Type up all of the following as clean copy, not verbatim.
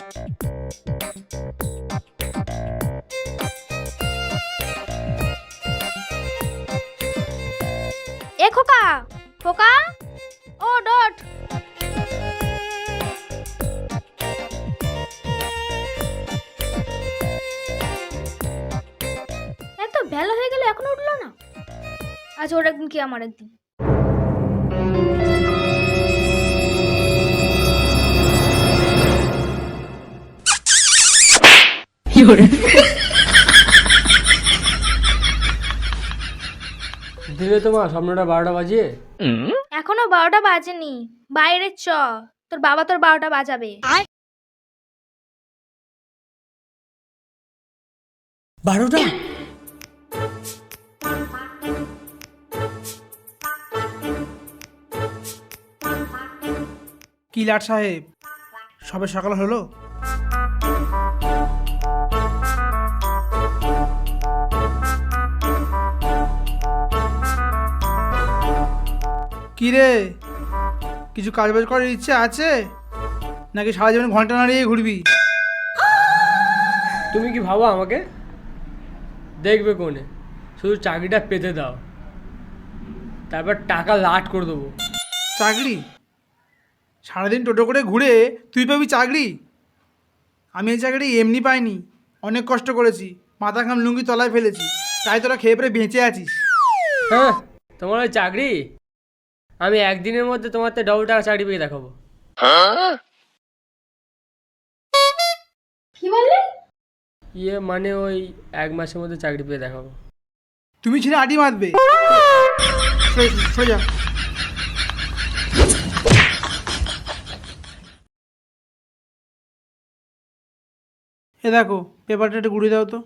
এ খোকা, খোকা, O dot. এত বেলা হয়ে গেল এখনো উঠলো না। আজ ওর একদিন কি আমার একদিন। দিলে তোমার স্বপ্নটা 12টা বাজিয়ে? এখনো 12টা বাজেনি। বাইরে চ, তোর বাবা তোর 12টা বাজাবে। 12টা? কি লাট সাহেব, সবে সকাল হলো? কি রে, কিছু কাজ বাজ করার ইচ্ছে আছে নাকি সারা জীবন ঘন্টা নাড়িয়ে ঘুরবি? তুমি কি ভাবো আমাকে দেখবে কোনে? শুধু চাকরিটা পেতে দাও, তারপর টাকা লাট করে দেবো। চাকরি? সারাদিন টোটো করে ঘুরে তুই পাবি চাকরি? আমি এই চাকরি এমনি পাইনি, অনেক কষ্ট করেছি, মাথা ঘাম লুঙ্গি তলায় ফেলেছি, তাই তোরা খেয়ে পরে বেঁচে আছিস। হ্যাঁ, তোমার ওই চাকরি আমি একদিনের মধ্যে তোমার তো ডবল টাকা চাকরি পেয়ে দেখাবো। কি বললি? মানে ওই 1 মাসের মধ্যে চাকরি পেয়ে দেখাবো। তুমি ছেলে আটি মারবে, সোজা। এ দেখো, পেপারটা একটু গুড়িয়ে দাও তো।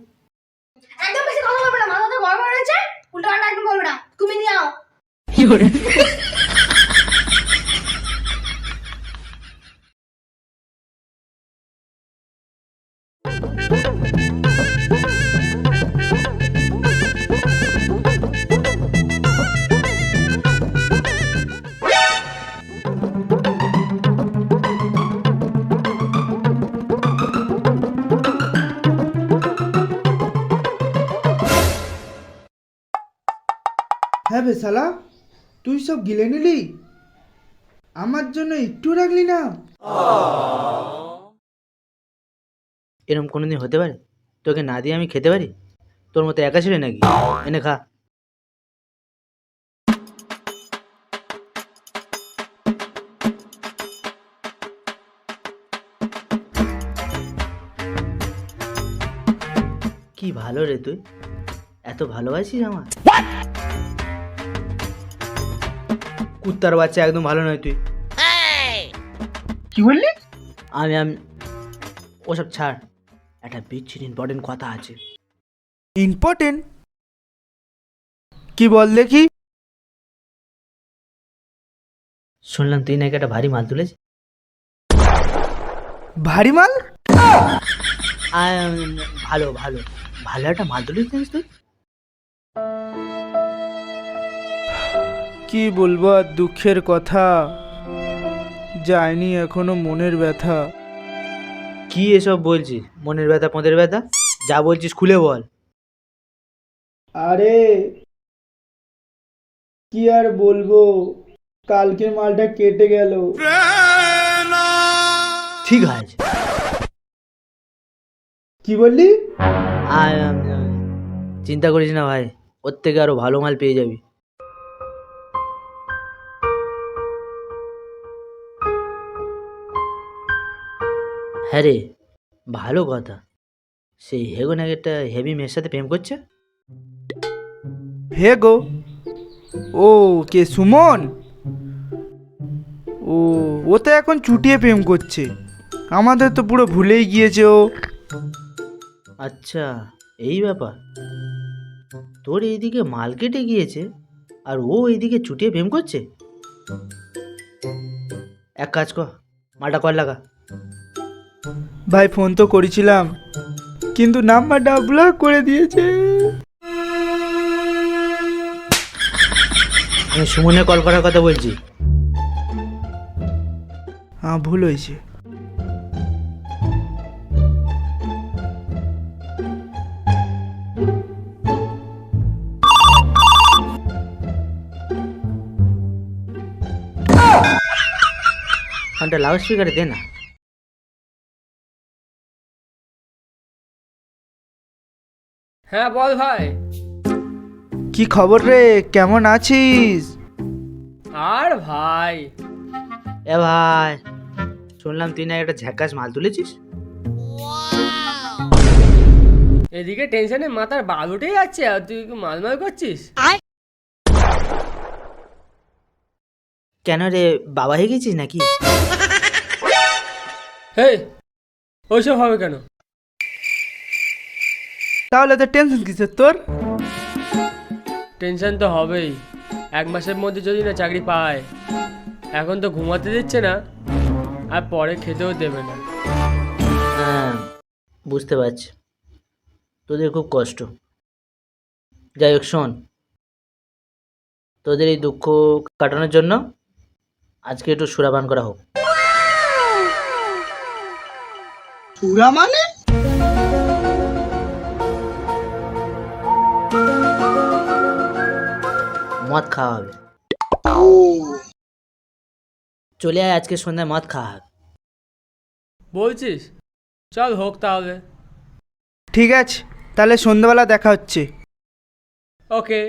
একদম বেশি কথা বলবে না, মাথাটা গরম হয়ে রয়েছে। উল্টো পাল্টা একদম বলবে না, তুমি নিয়ে আও। হ্যাঁ বে শালা, তুই সব গিলে নিলি, আমার জন্য একটু রাখলি না? এরকম কোনোদিন হতে পারে? তোকে না দিয়ে আমি খেতে পারি? তোর মতো একা ছিল নাকি? এনে খা। কি ভালো রে তুই, এত ভালোবাসিস আমার? কুত্তার বাচ্চা একদম ভালো নয় তুই। কি বললি? আমি আমি ওসব ছাড়, একটা বিচ্ছিন্ন ইম্পর্টেন্ট কথা আছে। ইম্পর্টেন্ট? কি বল দেখি। শুনলাম তুই নাকি একটা ভারী মাল তুলেছিস। ভারী মাল? ভালো ভালো ভালো একটা মাল তুলেছিস তুই। কি বলবো আর দুঃখের কথা, যায়নি এখনো মনের ব্যথা। কি এসব বলছিস? মনের ব্যথা পদের ব্যথা, যা বলছিস খুলে বল। আরে কি আর বলবো, কালকে মালটা কেটে গেল। ঠিক আছে। কি বললি? চিন্তা করিস না ভাই, ওর থেকে আরো ভালো মাল পেয়ে যাবি। হ্যাঁ রে, ভালো কথা। সেই হেগো নাকি একটা হেভি মেয়ের সাথে প্রেম করছে। হে গো, ও কে সুমন? ও ও তো এখন চুটিয়ে প্রেম করছে, আমাদের তো পুরো ভুলেই গিয়েছে ও। আচ্ছা, এই ব্যাপার। তোর এইদিকে মাল কেটে গিয়েছে আর ও এইদিকে চুটিয়ে প্রেম করছে। এক কাজ কর, মালটা কর লাগা। ভাই ফোন তো করেছিলাম, কিন্তু নাম্বারটা ব্লক করে দিয়েছে। আমি সুমনে কল করার কথা বলছি। হ্যাঁ, ভুল হয়েছে। ফোনটা লাউড স্পিকারে দে না। হ্যাঁ বল ভাই। কি খবর রে, কেমন আছিস? আর ভাই, এ ভাই, শুনলাম তুই না একটা ঝ্যাকাস মাল তুলেছিস। এদিকে টেনশনে মাথার বাল উঠে যাচ্ছে আর তুই মালমাল করছিস। কেন রে, বাবা হয়ে গেছিস নাকি? হেই, ওইসব হবে কেন? তাহলে তো টেনশন কিসের তোর? টেনশন তো হবেই, 1 মাসের মধ্যে যদি না চাকরি পায়। এখন তো ঘুমাতে দিচ্ছে না, আর পরে খেতেও দেবে না। হ্যাঁ, বুঝতে পারছি তোদের খুব কষ্ট। যাই হোক শোন, তোদের এই দুঃখ কাটানোর জন্য আজকে একটু সুরাপান করা হোক। সুরা মানে? মদ খাওয়া হবে। চলে আয়, আজকে সন্ধ্যায় মদ খাওয়া হবে। বলছিস? চল হোক তাহলে। ঠিক আছে, তাহলে সন্ধ্যাবেলা দেখা হচ্ছে। ওকে।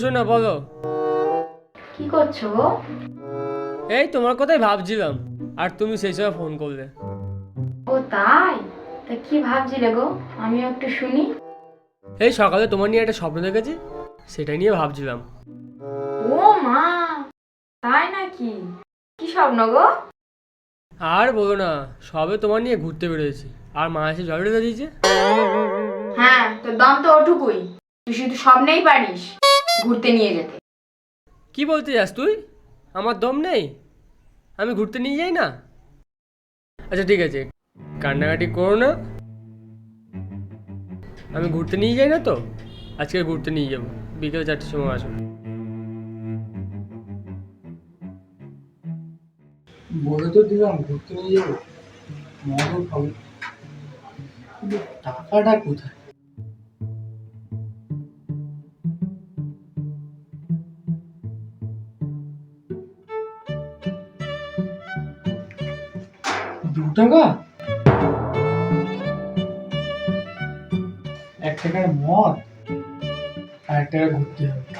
শোনা বলো। কি করছো গো? এই তোমার কথাই ভাবছিলাম, আর তুমি সেই সময় ফোন করলে। ও তাই? তা কি ভাবছিলে গো? আমিও একটু শুনি। এই সকালে তোমার নিয়ে একটা স্বপ্ন দেখেছি, সেটা নিয়ে ভাবছিলাম। ও মা, তাই নাকি? কি স্বপ্ন গো? আর বলো না, সবে তোমার নিয়ে ঘুরতে বেরোয়েছি, আর মা এসে জল ঢেলে দিয়েছে। হ্যাঁ, তোর দম তো ওটুকুই, তুই শুধু স্বপ্নেই পারিস ঘুরতে নিয়ে যেতে। কি বলতে যাস তুই? আমার দম নেই? আমি ঘুরতে নিয়ে যাই না? আচ্ছা ঠিক আছে, কান্নাকাটি করো না। আমি ঘুরতে নিয়ে যাই না তো, আজকে ঘুরতে নিয়ে যাবো, বিকেল 4টের সময় আসো। বলে তো দিলাম ঘুরতে নিয়ে যাবো, মজা খাবো, কিন্তু টাকাটা কোথায়? ৳2? 1 টাকার মদ আর 1 টাকা ঘুরতে হবে।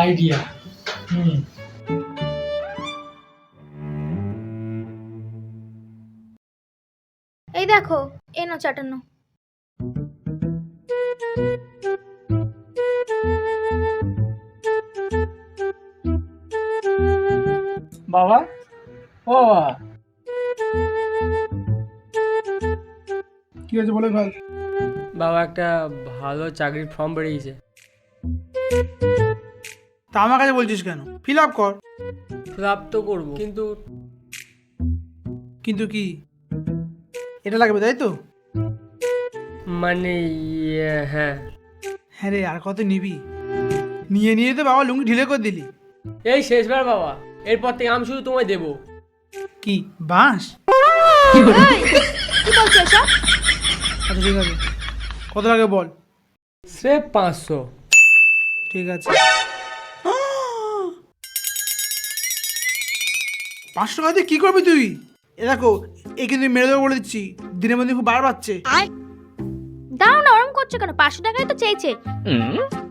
আইডিয়া। এই দেখো, এনো চাটানো। বাবা, ও বাবা, কি হয়েছে বলে ভাই? বাবা, একটা ভালো চাকরির ফর্ম বেরিয়েছে। তা আমার কাছে বলছিস কেন? ফিল আপ কর। লাভ তো করবো, কিন্তু কিন্তু কি এটা লাগবে, তাই তো? মানে হ্যাঁ। হ্যাঁ রে, আর কত নিবি? নিয়ে নিয়ে তো বাবা লুঙ্গি ঢিলে করে দিলি। এই শেষবার বাবা, এরপর থেকে আমি শুধু তোমায় দেবো। কি বাঁশ? এই, কি বলছো এসব? আচ্ছা ঠিক আছে, কত লাগে বল। স্রেফ 500। ঠিক আছে। 500 টাকা দিয়ে কি করবি তুই? এ দেখো, এই কিন্তু মেরে দেবো বলে দিচ্ছি, দিনের মধ্যে খুব বার পাচ্ছে। দাও না, ওরম করছো কেন? 500 টাকাই তো চেয়েছে,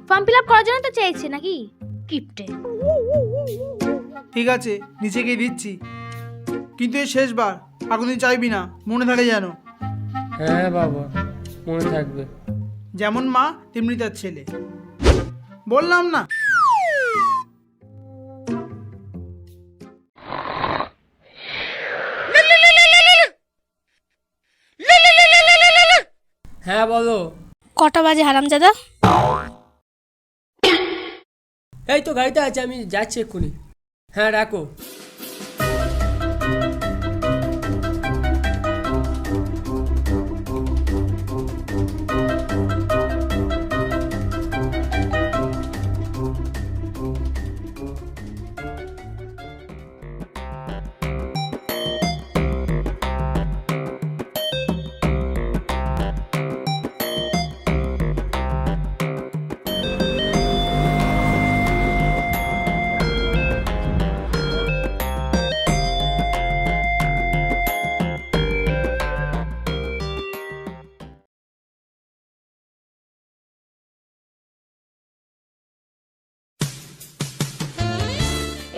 ফর্ম ফিল আপ করার জন্য তো চেয়েছে নাকি? কিপটে। ঠিক আছে, নিচে গিয়ে দিচ্ছি, কিন্তু এই শেষবার, আর কোনদিন চাইবি না, মনে থাকে যেন। হ্যাঁ বাবা, মনে থাকবে। যেমন মা তেমনি তার ছেলে, বললাম না? হ্যাঁ বলো। কটা বাজে হারামজাদা? এই তো গাড়িতে আছে, আমি যাচ্ছি এক্ষুনি। হ্যাঁ রাখো।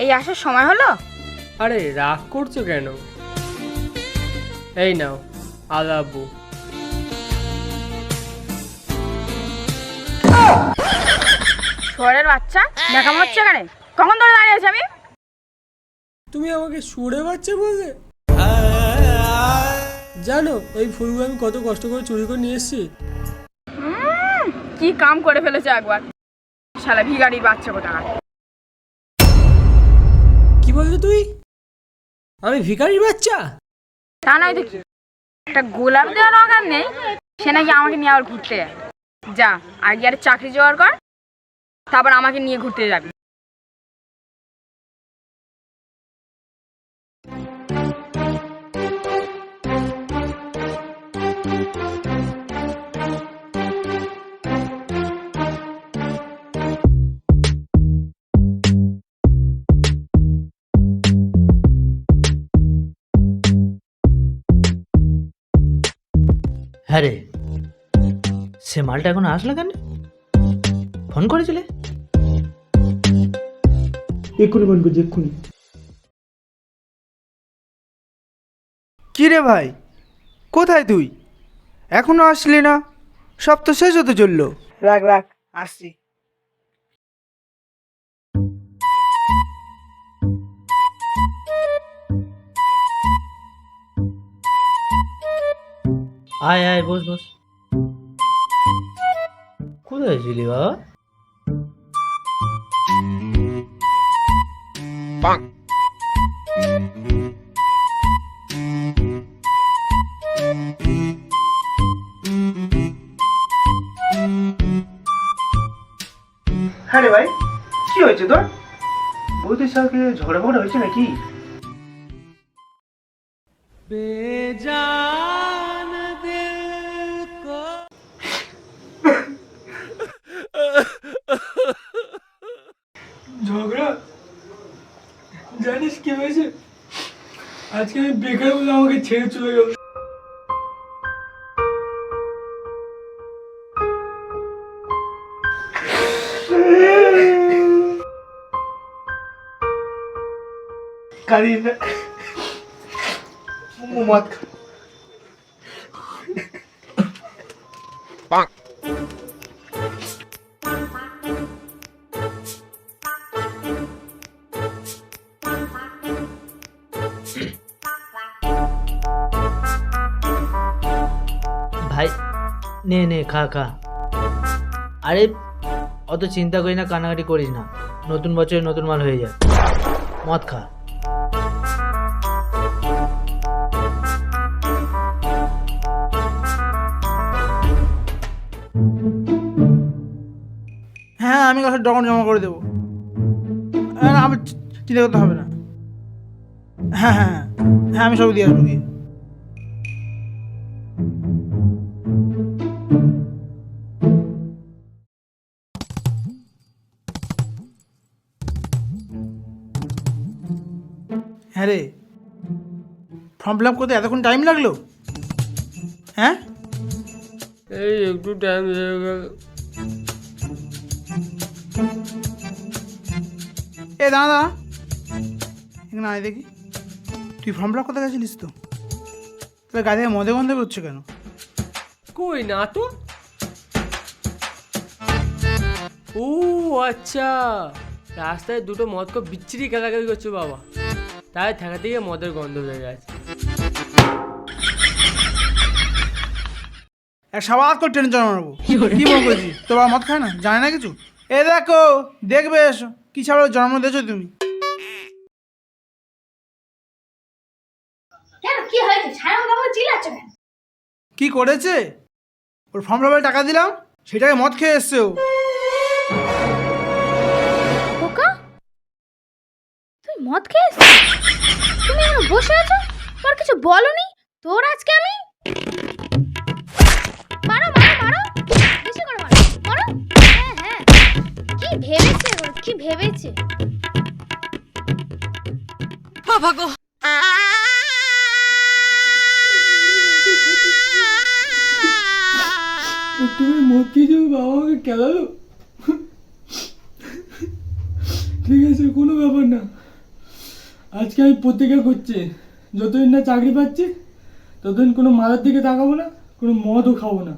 এই আসার সময় হলো? আরে রাগ করছো কেন? এই নাও আদা আব্বু। শহরের বাচ্চা দেখাম হচ্ছে এখানে, কখন ধরে দাঁড়িয়ে আছি আমি? তুমি আমাকে সুরে বাচ্চা বললে? জানো এই ফুলগুলো আমি কত কষ্ট করে চুরি করে নিয়ে এসেছি? কি কাম করে ফেলেছে একবার, শালা ভিখারির বাচ্চা কোথাকার। কি বললি তুই? আমি ভিখারির বাচ্চা? তা নয় তো কি, একটা গোলাপ দেওয়ার দরকার নেই, সে নাকি আমাকে নিয়ে আবার ঘুরতে যায়। যা আগে আর চাকরি জোগাড় কর, তারপর আমাকে নিয়ে ঘুরতে যাবি। হ্যাঁ রে, সে মালটা এখন আসলো কেন? ফোন করেছিলে? এক্ষুনি ফোন করছি, এক্ষুনি। কি রে ভাই, কোথায় তুই? এখনো আসলি না? সব তো শেষ হতে চললো। রাখ রাখ, আসছি। আয় আয়, বস বস। কোথায় ছিলি বাবা? হ্যাঁ রে ভাই, কি হয়েছে তোর? বৌদির সাথে ঝগড়া ফগড়া হয়েছে নাকি? ঝগড়া? জানিস কি হয়েছে? আজকে আমি বেকার বলে আমাকে ছেড়ে চলে গেল। কাঁদিস না, মদ খা। ভাই নে নে, খা খা। আরে অত চিন্তা করিস না, কান্নাকাটি করিস না, নতুন বছরে নতুন মাল হয়ে যায়। মদ খা। হ্যাঁ, আমি কাছে ডকুমেন্ট জমা করে দেবো। না, আমি চিন্তা করতে হবে না। হ্যাঁ হ্যাঁ হ্যাঁ হ্যাঁ, আমি সব দিয়ে আসবো গিয়ে। হ্যাঁ রে, ফর্ম ফিল আপ করতে এতক্ষণ টাইম লাগলো? হ্যাঁ, এই একটু টাইম লেগে গেল। এ দাদা, এখানে আয় দেখি। তুই ফর্ম ফিল আপ করতে গেছিলিস তো? তাহলে গাড়ি থেকে মদে গন্ধ বেরোচ্ছে কেন? কই না তো। ও আচ্ছা, রাস্তায় দুটো মদ কো বিচ্ছিরি খেলাখেলি করছো বাবা, তাই থাকা থেকে মদের গন্ধ লেগে আছে। এক সাবাদ করে ট্রেনে জমা মারবো। কি মনে করছি তোর বাবা মদ খায় না, জানে না কিছু? এ দেখো, দেখবে এসো কি ছাড়া জন্ম দিয়েছো তুমি। কেন কি হয়েছে? ছায়া আমাকে চিল্লাচ্ছ কেন? কি করেছে? ওর ফর্ম ফিল আপের টাকা দিলাম, সেটাকে মদ খেয়ে এসছে ও। খোকা, তুই মদ খেয়েছিস? তুমি এখনো বসে আছো, তোর কিছু বলনি? তোর আজকে আমি মারো মারো মারো, বেশি করে মারো মারো। হ্যাঁ হ্যাঁ, কি ভেবেছে ও, কি ভেবেছে? বাবা গো, তুমি মদ খেয়েছো, বাবা আমাকে খেলালো। ঠিক আছে, কোনো ব্যাপার না, আজকে আমি প্রতিজ্ঞা করছি, যতদিন না চাকরি পাচ্ছি ততদিন কোনো মালের দিকে তাকাবো না, কোনো মদও খাবো না।